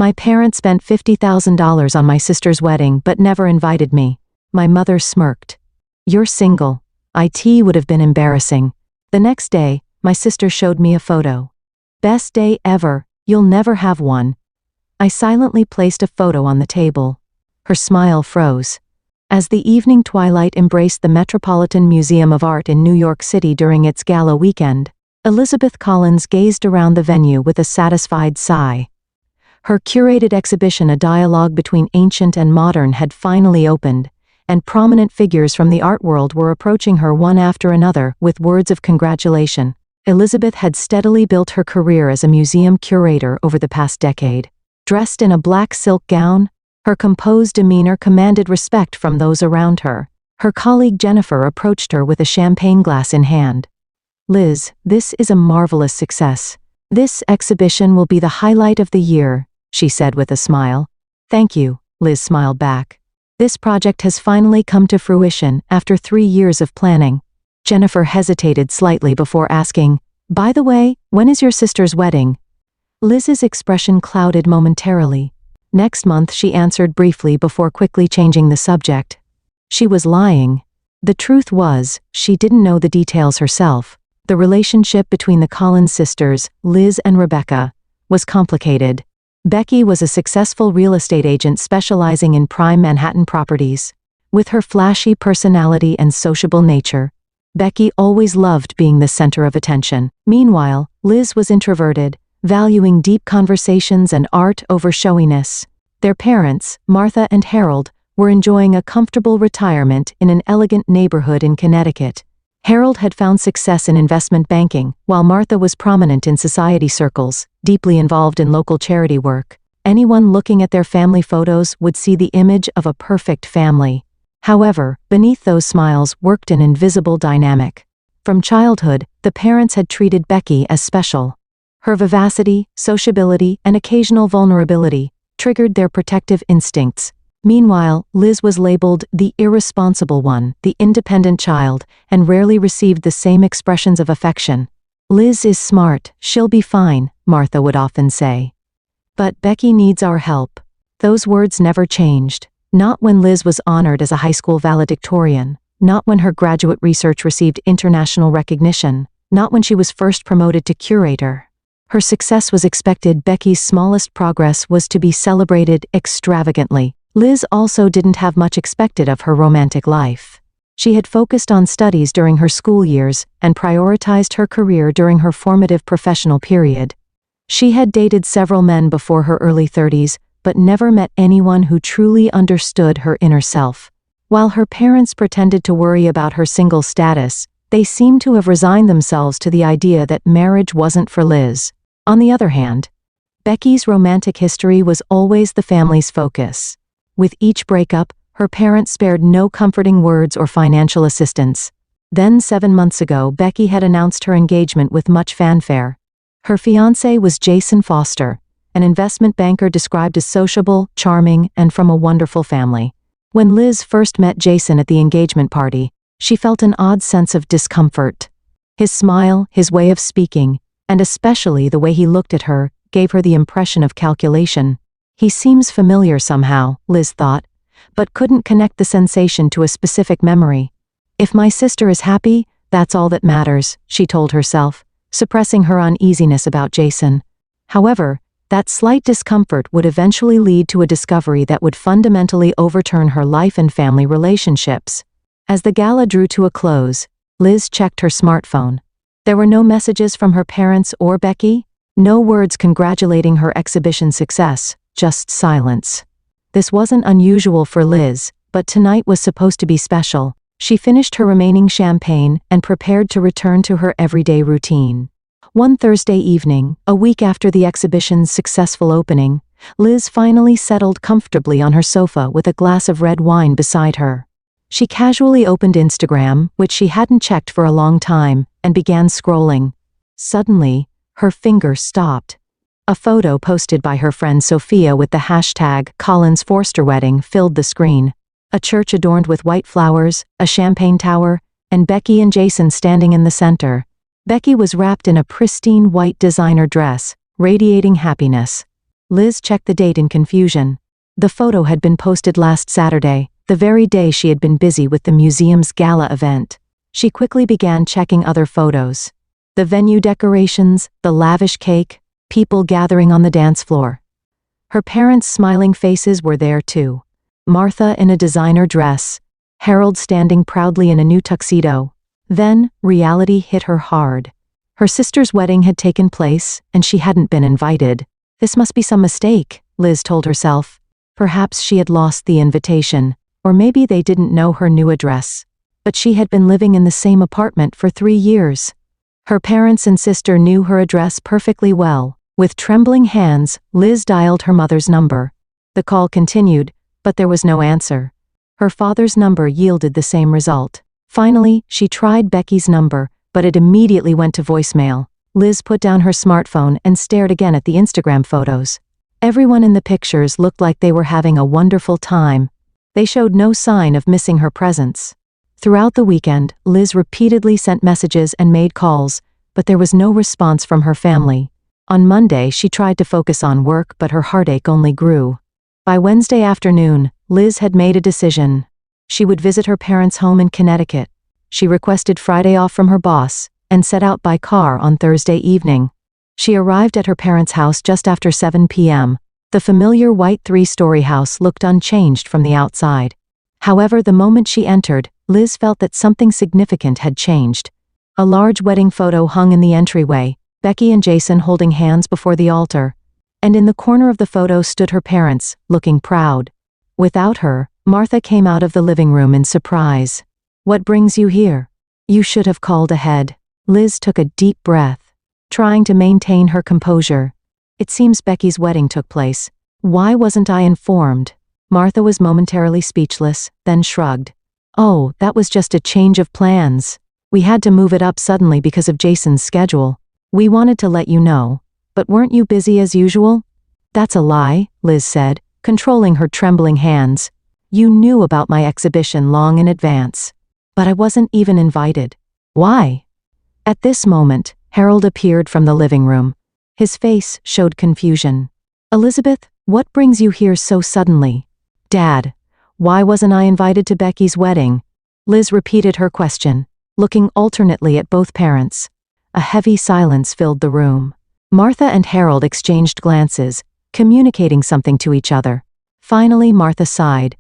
My parents spent $50,000 on my sister's wedding but never invited me. My mother smirked. You're single. It would have been embarrassing. The next day, my sister showed me a photo. Best day ever, you'll never have one. I silently placed a photo on the table. Her smile froze. As the evening twilight embraced the Metropolitan Museum of Art in New York City during its gala weekend, Elizabeth Collins gazed around the venue with a satisfied sigh. Her curated exhibition, A Dialogue Between Ancient and Modern, had finally opened, and prominent figures from the art world were approaching her one after another with words of congratulation. Elizabeth had steadily built her career as a museum curator over the past decade. Dressed in a black silk gown, her composed demeanor commanded respect from those around her. Her colleague Jennifer approached her with a champagne glass in hand. Liz, this is a marvelous success. This exhibition will be the highlight of the year, she said with a smile. Thank you, Liz smiled back. This project has finally come to fruition after 3 years of planning. Jennifer hesitated slightly before asking, by the way, when is your sister's wedding? Liz's expression clouded momentarily. Next month, she answered briefly before quickly changing the subject. She was lying. The truth was, she didn't know the details herself. The relationship between the Collins sisters, Liz and Rebecca, was complicated. Becky was a successful real estate agent specializing in prime Manhattan properties. With her flashy personality and sociable nature, Becky always loved being the center of attention. Meanwhile, Liz was introverted, valuing deep conversations and art over showiness. Their parents, Martha and Harold, were enjoying a comfortable retirement in an elegant neighborhood in Connecticut. Harold had found success in investment banking, while Martha was prominent in society circles, deeply involved in local charity work. Anyone looking at their family photos would see the image of a perfect family. However, beneath those smiles worked an invisible dynamic. From childhood, the parents had treated Becky as special. Her vivacity, sociability, and occasional vulnerability triggered their protective instincts. Meanwhile, Liz was labeled the irresponsible one, the independent child, and rarely received the same expressions of affection. Liz is smart, she'll be fine, Martha would often say. But Becky needs our help. Those words never changed. Not when Liz was honored as a high school valedictorian, not when her graduate research received international recognition, not when she was first promoted to curator. Her success was expected. Becky's smallest progress was to be celebrated extravagantly. Liz also didn't have much expected of her romantic life. She had focused on studies during her school years and prioritized her career during her formative professional period. She had dated several men before her early 30s, but never met anyone who truly understood her inner self. While her parents pretended to worry about her single status, they seemed to have resigned themselves to the idea that marriage wasn't for Liz. On the other hand, Becky's romantic history was always the family's focus. With each breakup, her parents spared no comforting words or financial assistance. Then 7 months ago, Becky had announced her engagement with much fanfare. Her fiancé was Jason Foster, an investment banker described as sociable, charming, and from a wonderful family. When Liz first met Jason at the engagement party, she felt an odd sense of discomfort. His smile, his way of speaking, and especially the way he looked at her, gave her the impression of calculation. He seems familiar somehow, Liz thought, but couldn't connect the sensation to a specific memory. If my sister is happy, that's all that matters, she told herself, suppressing her uneasiness about Jason. However, that slight discomfort would eventually lead to a discovery that would fundamentally overturn her life and family relationships. As the gala drew to a close, Liz checked her smartphone. There were no messages from her parents or Becky, no words congratulating her exhibition success, just silence. This wasn't unusual for Liz, but tonight was supposed to be special. She finished her remaining champagne and prepared to return to her everyday routine. One Thursday evening, a week after the exhibition's successful opening, Liz finally settled comfortably on her sofa with a glass of red wine beside her. She casually opened Instagram, which she hadn't checked for a long time, and began scrolling. Suddenly, her finger stopped. A photo posted by her friend Sophia with the hashtag #CollinsForsterWedding filled the screen. A church adorned with white flowers, a champagne tower, and Becky and Jason standing in the center. Becky was wrapped in a pristine white designer dress, radiating happiness. Liz checked the date in confusion. The photo had been posted last Saturday, the very day she had been busy with the museum's gala event. She quickly began checking other photos. The venue decorations, the lavish cake, people gathering on the dance floor. Her parents' smiling faces were there too. Martha in a designer dress, Harold standing proudly in a new tuxedo. Then, reality hit her hard. Her sister's wedding had taken place, and she hadn't been invited. This must be some mistake, Liz told herself. Perhaps she had lost the invitation, or maybe they didn't know her new address. But she had been living in the same apartment for 3 years. Her parents and sister knew her address perfectly well. With trembling hands, Liz dialed her mother's number. The call continued, but there was no answer. Her father's number yielded the same result. Finally, she tried Becky's number, but it immediately went to voicemail. Liz put down her smartphone and stared again at the Instagram photos. Everyone in the pictures looked like they were having a wonderful time. They showed no sign of missing her presence. Throughout the weekend, Liz repeatedly sent messages and made calls, but there was no response from her family. On Monday, she tried to focus on work, but her heartache only grew. By Wednesday afternoon, Liz had made a decision. She would visit her parents' home in Connecticut. She requested Friday off from her boss, and set out by car on Thursday evening. She arrived at her parents' house just after 7 p.m. The familiar white 3-story house looked unchanged from the outside. However, the moment she entered, Liz felt that something significant had changed. A large wedding photo hung in the entryway, Becky and Jason holding hands before the altar. And in the corner of the photo stood her parents, looking proud. Without her, Martha came out of the living room in surprise. "What brings you here? You should have called ahead." Liz took a deep breath, trying to maintain her composure. "It seems Becky's wedding took place. Why wasn't I informed?" Martha was momentarily speechless, then shrugged. "Oh, that was just a change of plans. We had to move it up suddenly because of Jason's schedule. We wanted to let you know. But weren't you busy as usual?" "That's a lie," Liz said, controlling her trembling hands. "You knew about my exhibition long in advance. But I wasn't even invited." "Why?" At this moment, Harold appeared from the living room. His face showed confusion. "Elizabeth, what brings you here so suddenly?" "Dad, why wasn't I invited to Becky's wedding?" Liz repeated her question, looking alternately at both parents. A heavy silence filled the room. Martha and Harold exchanged glances, communicating something to each other. Finally, Martha sighed.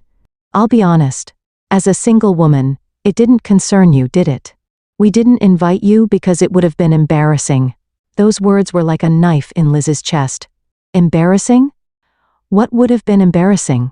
"I'll be honest. As a single woman, it didn't concern you, did it? We didn't invite you because it would have been embarrassing." Those words were like a knife in Liz's chest. Embarrassing? What would have been embarrassing?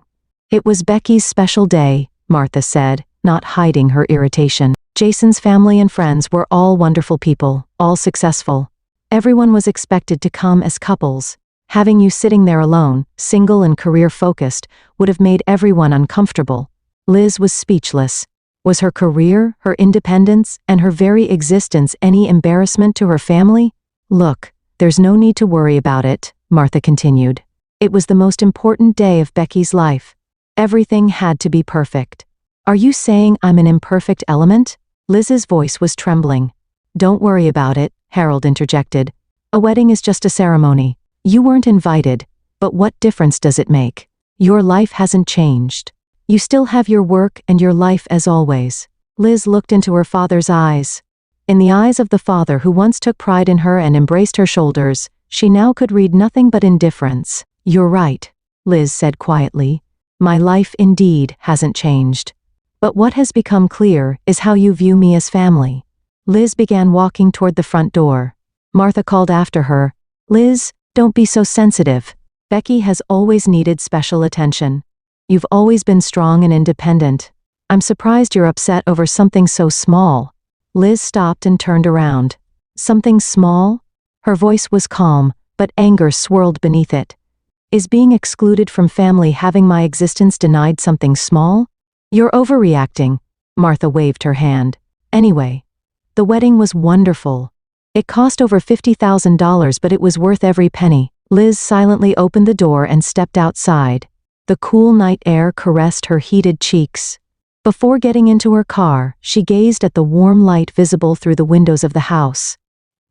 "It was Becky's special day," Martha said, not hiding her irritation. "Jason's family and friends were all wonderful people, all successful. Everyone was expected to come as couples. Having you sitting there alone, single and career-focused, would have made everyone uncomfortable." Liz was speechless. Was her career, her independence, and her very existence any embarrassment to her family? "Look, there's no need to worry about it," Martha continued. "It was the most important day of Becky's life. Everything had to be perfect." "Are you saying I'm an imperfect element?" Liz's voice was trembling. "Don't worry about it," Harold interjected. "A wedding is just a ceremony. You weren't invited, but what difference does it make? Your life hasn't changed. You still have your work and your life as always." Liz looked into her father's eyes. In the eyes of the father who once took pride in her and embraced her shoulders, she now could read nothing but indifference. "You're right," Liz said quietly. "My life indeed hasn't changed. But what has become clear is how you view me as family." Liz began walking toward the front door. Martha called after her, "Liz, don't be so sensitive. Becky has always needed special attention. You've always been strong and independent. I'm surprised you're upset over something so small." Liz stopped and turned around. "Something small?" Her voice was calm, but anger swirled beneath it. "Is being excluded from family having my existence denied something small?" "You're overreacting." Martha waved her hand. "Anyway, the wedding was wonderful. It cost over $50,000, but it was worth every penny." Liz silently opened the door and stepped outside. The cool night air caressed her heated cheeks. Before getting into her car, she gazed at the warm light visible through the windows of the house.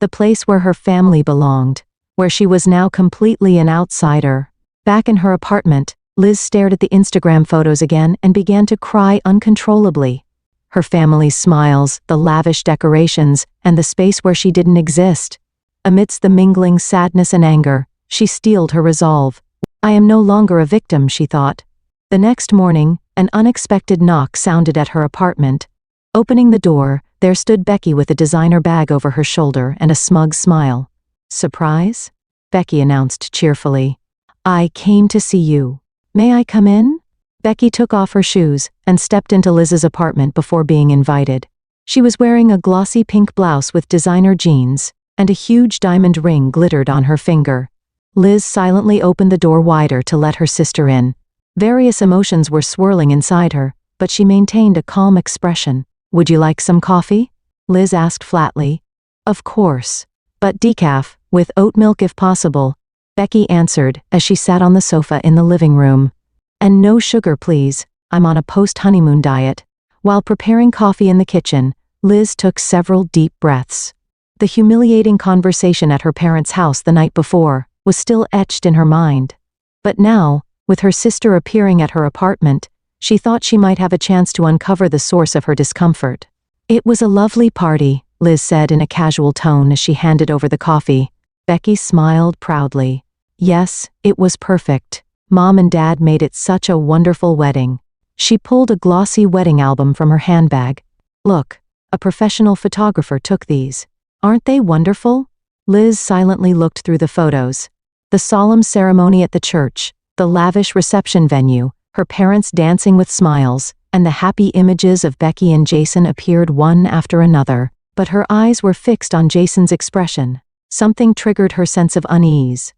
The place where her family belonged, where she was now completely an outsider. Back in her apartment, Liz stared at the Instagram photos again and began to cry uncontrollably. Her family's smiles, the lavish decorations, and the space where she didn't exist. Amidst the mingling sadness and anger, she steeled her resolve. I am no longer a victim, she thought. The next morning, an unexpected knock sounded at her apartment. Opening the door, there stood Becky with a designer bag over her shoulder and a smug smile. Surprise? Becky announced cheerfully. I came to see you. May I come in? Becky took off her shoes and stepped into Liz's apartment before being invited. She was wearing a glossy pink blouse with designer jeans, and a huge diamond ring glittered on her finger. Liz silently opened the door wider to let her sister in. Various emotions were swirling inside her, but she maintained a calm expression. Would you like some coffee? Liz asked flatly. Of course. But decaf, with oat milk if possible, Becky answered as she sat on the sofa in the living room. And no sugar, please. I'm on a post-honeymoon diet. While preparing coffee in the kitchen, Liz took several deep breaths. The humiliating conversation at her parents' house the night before was still etched in her mind. But now, with her sister appearing at her apartment, she thought she might have a chance to uncover the source of her discomfort. It was a lovely party, Liz said in a casual tone as she handed over the coffee. Becky smiled proudly. Yes, it was perfect. Mom and Dad made it such a wonderful wedding. She pulled a glossy wedding album from her handbag. Look, a professional photographer took these. Aren't they wonderful? Liz silently looked through the photos. The solemn ceremony at the church, the lavish reception venue, her parents dancing with smiles, and the happy images of Becky and Jason appeared one after another, but her eyes were fixed on Jason's expression. Something triggered her sense of unease.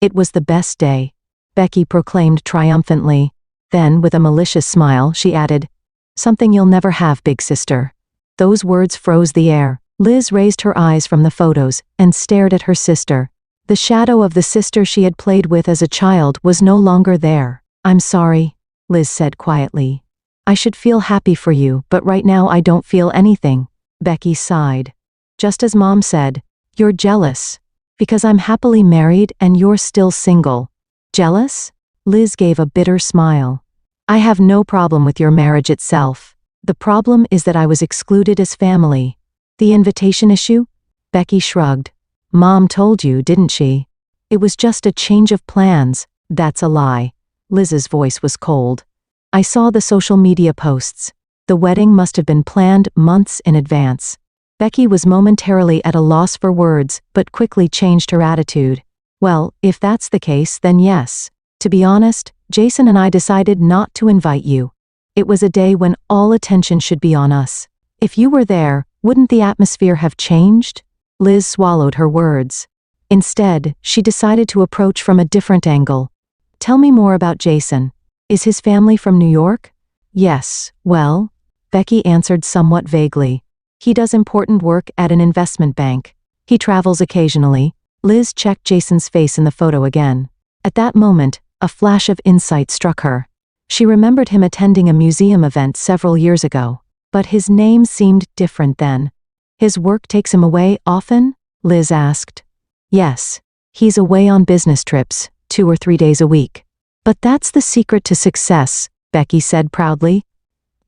It was the best day, Becky proclaimed triumphantly. Then, with a malicious smile, she added, something you'll never have, big sister. Those words froze the air. Liz raised her eyes from the photos and stared at her sister. The shadow of the sister she had played with as a child was no longer there. I'm sorry, Liz said quietly. I should feel happy for you, but right now I don't feel anything. Becky sighed. Just as Mom said, you're jealous. Because I'm happily married and you're still single. Jealous? Liz gave a bitter smile. I have no problem with your marriage itself. The problem is that I was excluded as family. The invitation issue? Becky shrugged. Mom told you, didn't she? It was just a change of plans. That's a lie. Liz's voice was cold. I saw the social media posts. The wedding must have been planned months in advance. Becky was momentarily at a loss for words, but quickly changed her attitude. Well, if that's the case, then yes. To be honest, Jason and I decided not to invite you. It was a day when all attention should be on us. If you were there, wouldn't the atmosphere have changed? Liz swallowed her words. Instead, she decided to approach from a different angle. Tell me more about Jason. Is his family from New York? Yes, well, Becky answered somewhat vaguely. He does important work at an investment bank. He travels occasionally. Liz checked Jason's face in the photo again. At that moment, a flash of insight struck her. She remembered him attending a museum event several years ago. But his name seemed different then. His work takes him away often? Liz asked. Yes. He's away on business trips, 2 or 3 days a week. But that's the secret to success, Becky said proudly.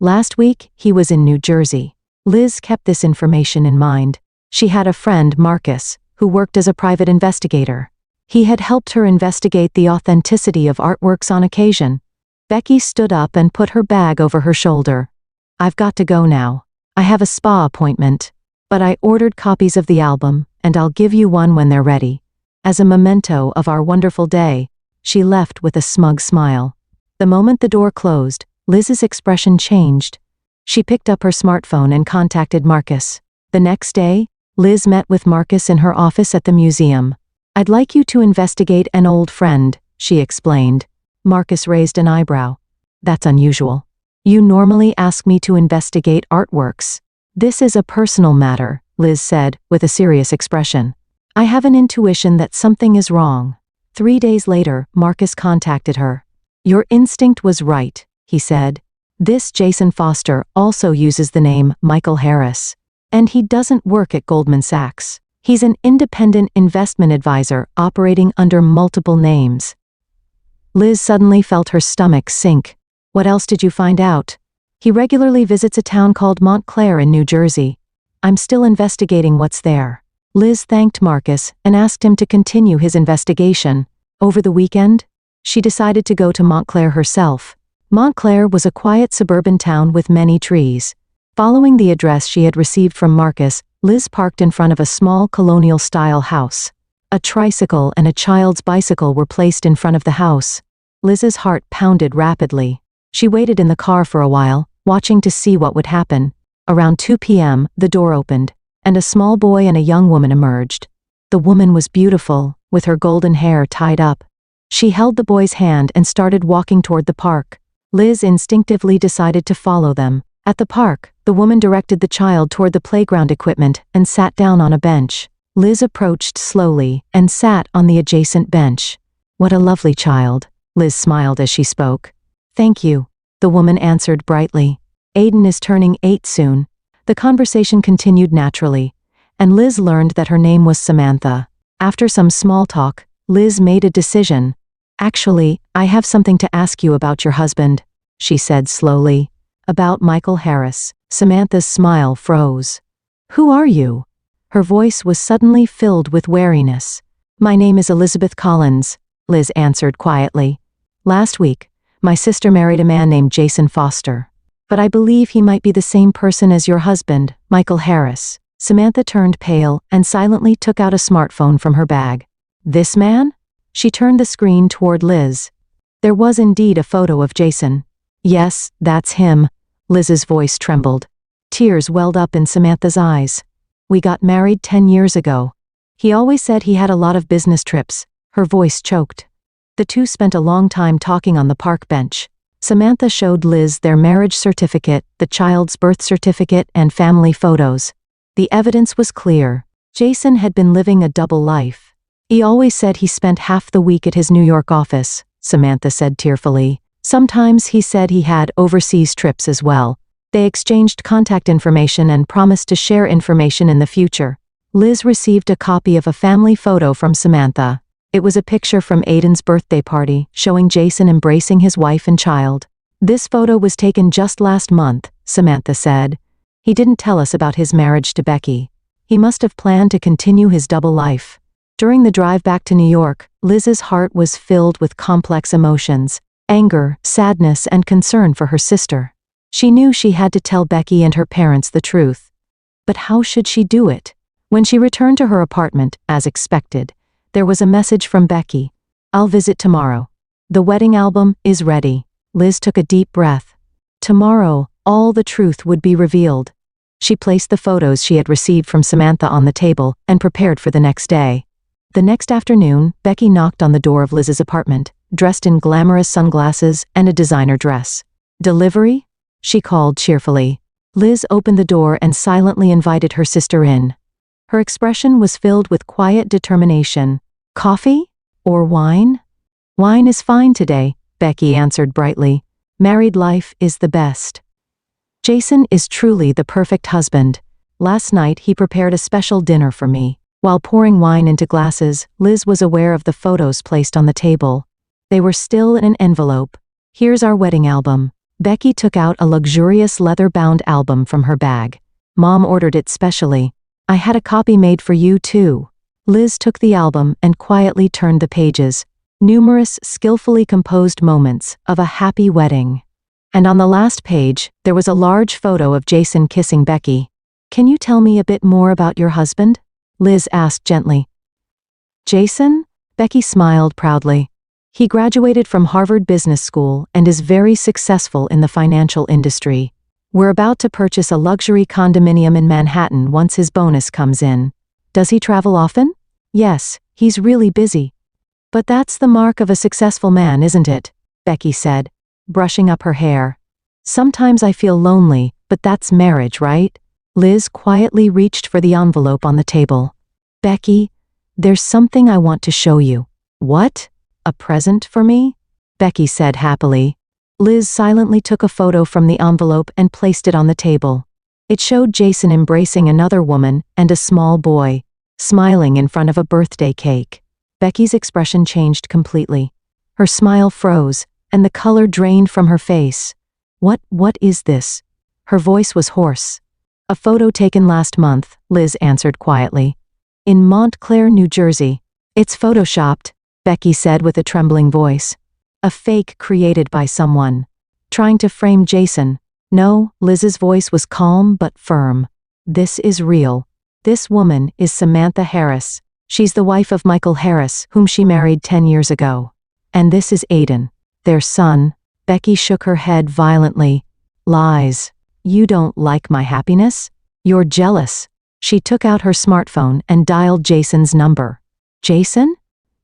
Last week, he was in New Jersey. Liz kept this information in mind. She had a friend, Marcus, who worked as a private investigator. He had helped her investigate the authenticity of artworks on occasion. Becky stood up and put her bag over her shoulder. I've got to go now. I have a spa appointment. But I ordered copies of the album, and I'll give you one when they're ready. As a memento of our wonderful day, she left with a smug smile. The moment the door closed, Liz's expression changed. She picked up her smartphone and contacted Marcus. The next day, Liz met with Marcus in her office at the museum. I'd like you to investigate an old friend, she explained. Marcus raised an eyebrow. That's unusual. You normally ask me to investigate artworks. This is a personal matter, Liz said, with a serious expression. I have an intuition that something is wrong. 3 days later, Marcus contacted her. Your instinct was right, he said. This Jason Foster also uses the name Michael Harris. And he doesn't work at Goldman Sachs. He's an independent investment advisor operating under multiple names. Liz suddenly felt her stomach sink. What else did you find out? He regularly visits a town called Montclair in New Jersey. I'm still investigating what's there. Liz thanked Marcus and asked him to continue his investigation. Over the weekend, she decided to go to Montclair herself. Montclair was a quiet suburban town with many trees. Following the address she had received from Marcus, Liz parked in front of a small colonial-style house. A tricycle and a child's bicycle were placed in front of the house. Liz's heart pounded rapidly. She waited in the car for a while, watching to see what would happen. Around 2 p.m., the door opened, and a small boy and a young woman emerged. The woman was beautiful, with her golden hair tied up. She held the boy's hand and started walking toward the park. Liz instinctively decided to follow them. At the park, the woman directed the child toward the playground equipment and sat down on a bench. Liz approached slowly and sat on the adjacent bench. What a lovely child, Liz smiled as she spoke. Thank you, the woman answered brightly. Aiden is turning 8 soon. The conversation continued naturally, and Liz learned that her name was Samantha. After some small talk, Liz made a decision. Actually, I have something to ask you about your husband, she said slowly. About Michael Harris. Samantha's smile froze. Who are you? Her voice was suddenly filled with wariness. My name is Elizabeth Collins, Liz answered quietly. Last week, my sister married a man named Jason Foster. But I believe he might be the same person as your husband, Michael Harris. Samantha turned pale and silently took out a smartphone from her bag. This man? She turned the screen toward Liz. There was indeed a photo of Jason. Yes, that's him. Liz's voice trembled. Tears welled up in Samantha's eyes. We got married 10 years ago. He always said he had a lot of business trips. Her voice choked. The two spent a long time talking on the park bench. Samantha showed Liz their marriage certificate, the child's birth certificate, and family photos. The evidence was clear. Jason had been living a double life. He always said he spent half the week at his New York office, Samantha said tearfully. Sometimes he said he had overseas trips as well. They exchanged contact information and promised to share information in the future. Liz received a copy of a family photo from Samantha. It was a picture from Aiden's birthday party, showing Jason embracing his wife and child. This photo was taken just last month, Samantha said. He didn't tell us about his marriage to Becky. He must have planned to continue his double life. During the drive back to New York, Liz's heart was filled with complex emotions. Anger, sadness, and concern for her sister. She knew she had to tell Becky and her parents the truth. But how should she do it? When she returned to her apartment, as expected, there was a message from Becky. I'll visit tomorrow. The wedding album is ready. Liz took a deep breath. Tomorrow, all the truth would be revealed. She placed the photos she had received from Samantha on the table and prepared for the next day. The next afternoon, Becky knocked on the door of Liz's apartment, dressed in glamorous sunglasses and a designer dress. Delivery? She called cheerfully. Liz opened the door and silently invited her sister in. Her expression was filled with quiet determination. Coffee? Or wine? Wine is fine today, Becky answered brightly. Married life is the best. Jason is truly the perfect husband. Last night he prepared a special dinner for me. While pouring wine into glasses, Liz was aware of the photos placed on the table. They were still in an envelope. Here's our wedding album. Becky took out a luxurious leather-bound album from her bag. Mom ordered it specially. I had a copy made for you too. Liz took the album and quietly turned the pages. Numerous, skillfully composed moments of a happy wedding. And on the last page, there was a large photo of Jason kissing Becky. Can you tell me a bit more about your husband? Liz asked gently. Jason? Becky smiled proudly. He graduated from Harvard Business School and is very successful in the financial industry. We're about to purchase a luxury condominium in Manhattan once his bonus comes in. Does he travel often? Yes, he's really busy. But that's the mark of a successful man, isn't it? Becky said, brushing up her hair. Sometimes I feel lonely, but that's marriage, right? Liz quietly reached for the envelope on the table. Becky, there's something I want to show you. What? A present for me? Becky said happily. Liz silently took a photo from the envelope and placed it on the table. It showed Jason embracing another woman and a small boy, smiling in front of a birthday cake. Becky's expression changed completely. Her smile froze, and the color drained from her face. What is this? Her voice was hoarse. A photo taken last month, Liz answered quietly. In Montclair, New Jersey. It's photoshopped, Becky said with a trembling voice. A fake created by someone. Trying to frame Jason. No, Liz's voice was calm but firm. This is real. This woman is Samantha Harris. She's the wife of Michael Harris, whom she married 10 years ago. And this is Aiden, their son. Becky shook her head violently. Lies. You don't like my happiness? You're jealous. She took out her smartphone and dialed Jason's number. Jason?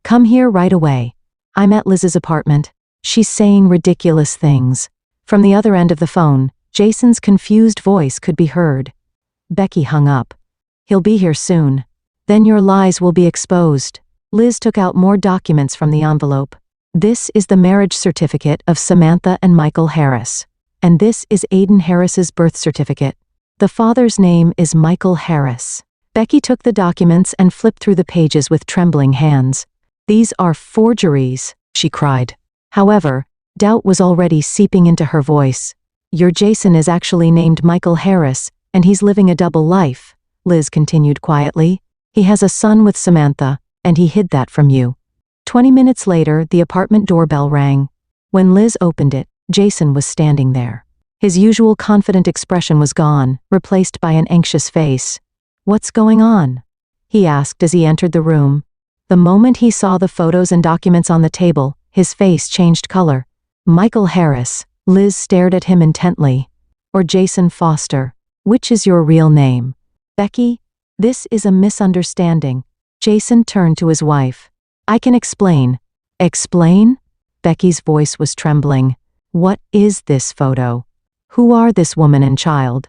Come here right away. I'm at Liz's apartment. She's saying ridiculous things. From the other end of the phone, Jason's confused voice could be heard. Becky hung up. He'll be here soon. Then your lies will be exposed. Liz took out more documents from the envelope. This is the marriage certificate of Samantha and Michael Harris. And this is Aiden Harris's birth certificate. The father's name is Michael Harris. Becky took the documents and flipped through the pages with trembling hands. These are forgeries, she cried. However, doubt was already seeping into her voice. Your Jason is actually named Michael Harris, and he's living a double life, Liz continued quietly. He has a son with Samantha, and he hid that from you. 20 minutes later, the apartment doorbell rang. When Liz opened it, Jason was standing there. His usual confident expression was gone, replaced by an anxious face. What's going on? He asked as he entered the room. The moment he saw the photos and documents on the table, his face changed color. Michael Harris. Liz stared at him intently. Or Jason Foster. Which is your real name? Becky? This is a misunderstanding. Jason turned to his wife. I can explain. Explain? Becky's voice was trembling. What is this photo? Who are this woman and child?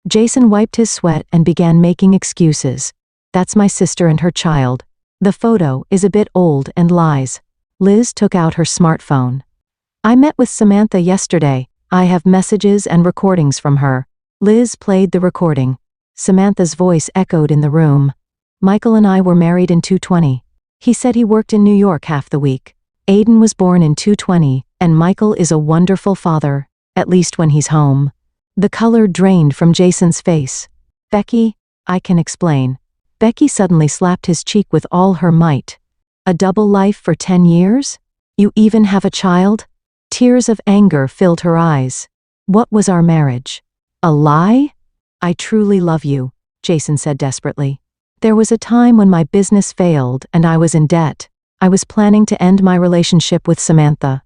Jason wiped his sweat and began making excuses. That's my sister and her child. The photo is a bit old and lies. Liz took out her smartphone. I met with Samantha yesterday. I have messages and recordings from her. Liz played the recording. Samantha's voice echoed in the room. Michael and I were married in 2020. He said he worked in New York half the week. Aiden was born in 2020, and Michael is a wonderful father, at least when he's home. The color drained from Jason's face. Becky, I can explain. Becky suddenly slapped his cheek with all her might. A double life for 10 years? You even have a child? Tears of anger filled her eyes. What was our marriage? A lie? I truly love you, Jason said desperately. There was a time when my business failed and I was in debt. I was planning to end my relationship with Samantha.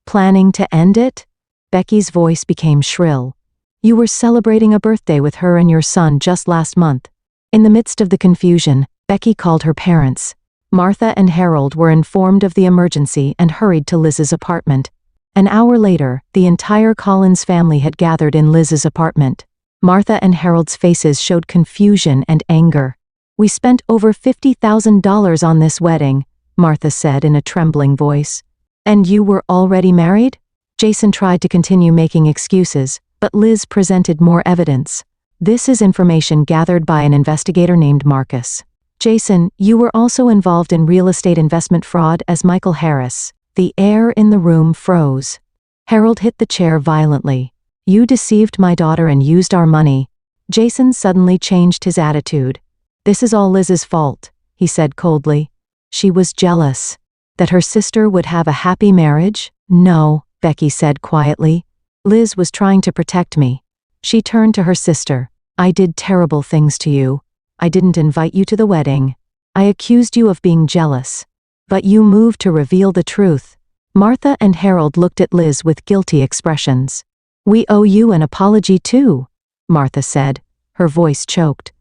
Planning to end it? Becky's voice became shrill. You were celebrating a birthday with her and your son just last month. In the midst of the confusion, Becky called her parents. Martha and Harold were informed of the emergency and hurried to Liz's apartment. An hour later, the entire Collins family had gathered in Liz's apartment. Martha and Harold's faces showed confusion and anger. We spent over $50,000 on this wedding, Martha said in a trembling voice. And you were already married? Jason tried to continue making excuses, but Liz presented more evidence. This is information gathered by an investigator named Marcus. Jason, you were also involved in real estate investment fraud as Michael Harris. The air in the room froze. Harold hit the chair violently. You deceived my daughter and used our money. Jason suddenly changed his attitude. This is all Liz's fault, he said coldly. She was jealous. That her sister would have a happy marriage? No, Becky said quietly. Liz was trying to protect me. She turned to her sister. I did terrible things to you. I didn't invite you to the wedding. I accused you of being jealous. But you moved to reveal the truth. Martha and Harold looked at Liz with guilty expressions. We owe you an apology too, Martha said. Her voice choked.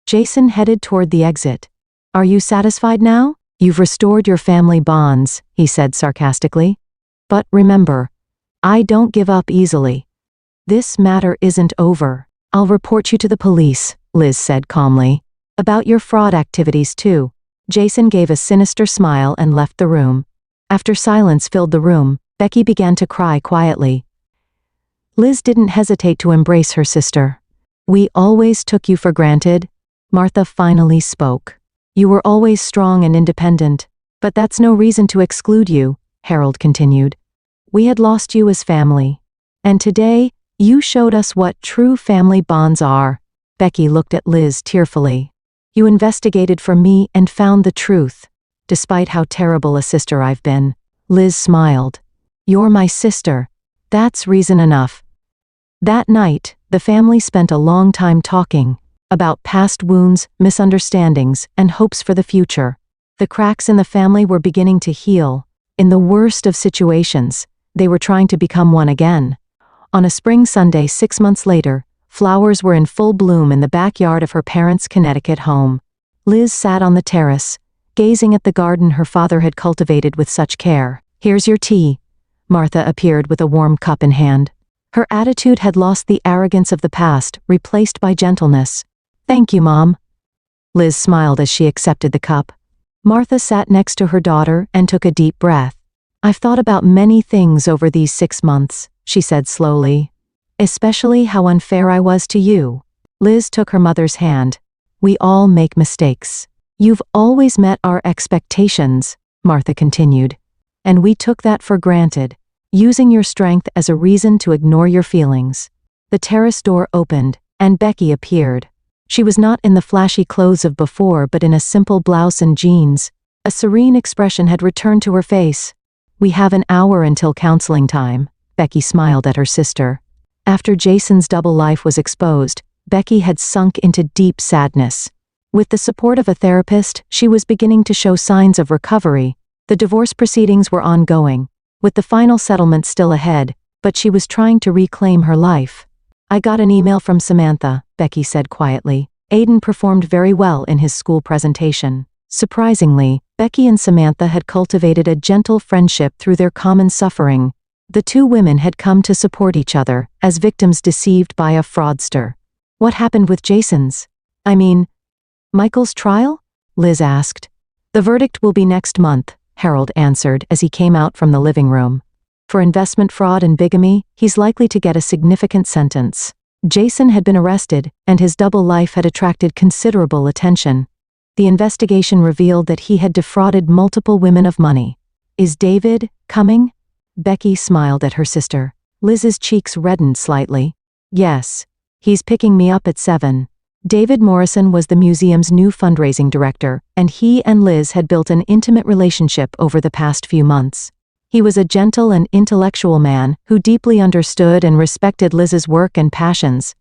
Jason headed toward the exit. Are you satisfied now? You've restored your family bonds, he said sarcastically. But remember, I don't give up easily. This matter isn't over. I'll report you to the police, Liz said calmly. About your fraud activities too. Jason gave a sinister smile and left the room. After silence filled the room, Becky began to cry quietly. Liz didn't hesitate to embrace her sister. We always took you for granted. Martha finally spoke. You were always strong and independent, but that's no reason to exclude you. Harold continued. We had lost you as family. And today, you showed us what true family bonds are. Becky looked at Liz tearfully. You investigated for me and found the truth. Despite how terrible a sister I've been. Liz smiled. You're my sister. That's reason enough. That night, the family spent a long time talking about past wounds, misunderstandings, and hopes for the future. The cracks in the family were beginning to heal. In the worst of situations, they were trying to become one again. On a spring Sunday 6 months later, flowers were in full bloom in the backyard of her parents' Connecticut home. Liz sat on the terrace, gazing at the garden her father had cultivated with such care. Here's your tea. Martha appeared with a warm cup in hand. Her attitude had lost the arrogance of the past, replaced by gentleness. Thank you, Mom. Liz smiled as she accepted the cup. Martha sat next to her daughter and took a deep breath. I've thought about many things over these 6 months, she said slowly. Especially how unfair I was to you. Liz took her mother's hand. We all make mistakes. You've always met our expectations, Martha continued. And we took that for granted, using your strength as a reason to ignore your feelings. The terrace door opened, and Becky appeared. She was not in the flashy clothes of before but in a simple blouse and jeans. A serene expression had returned to her face. We have an hour until counseling time, Becky smiled at her sister. After Jason's double life was exposed, Becky had sunk into deep sadness. With the support of a therapist, she was beginning to show signs of recovery. The divorce proceedings were ongoing, with the final settlement still ahead, but she was trying to reclaim her life. I got an email from Samantha, Becky said quietly. Aiden performed very well in his school presentation. Surprisingly, Becky and Samantha had cultivated a gentle friendship through their common suffering. The two women had come to support each other, as victims deceived by a fraudster. What happened with Jason's? Michael's trial? Liz asked. The verdict will be next month, Harold answered as he came out from the living room. For investment fraud and bigamy, he's likely to get a significant sentence. Jason had been arrested, and his double life had attracted considerable attention. The investigation revealed that he had defrauded multiple women of money. Is David coming? Becky smiled at her sister. Liz's cheeks reddened slightly. Yes. He's picking me up at 7. David Morrison was the museum's new fundraising director, and he and Liz had built an intimate relationship over the past few months. He was a gentle and intellectual man who deeply understood and respected Liz's work and passions.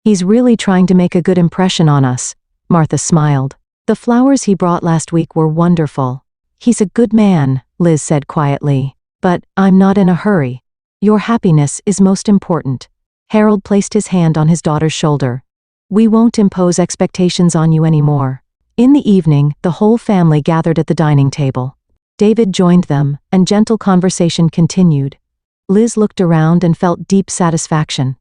He's really trying to make a good impression on us, Martha smiled. The flowers he brought last week were wonderful. He's a good man, Liz said quietly. But I'm not in a hurry. Your happiness is most important. Harold placed his hand on his daughter's shoulder. We won't impose expectations on you anymore. In the evening, the whole family gathered at the dining table. David joined them, and gentle conversation continued. Liz looked around and felt deep satisfaction.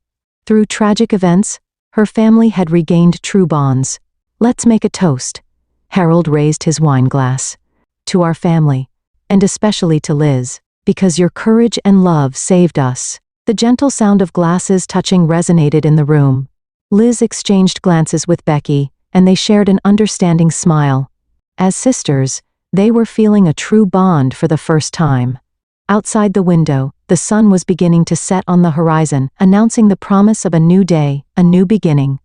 Through tragic events, her family had regained true bonds. Let's make a toast. Harold raised his wine glass. To our family, and especially to Liz, because your courage and love saved us. The gentle sound of glasses touching resonated in the room. Liz exchanged glances with Becky, and they shared an understanding smile. As sisters, they were feeling a true bond for the first time. Outside the window, the sun was beginning to set on the horizon, announcing the promise of a new day, a new beginning.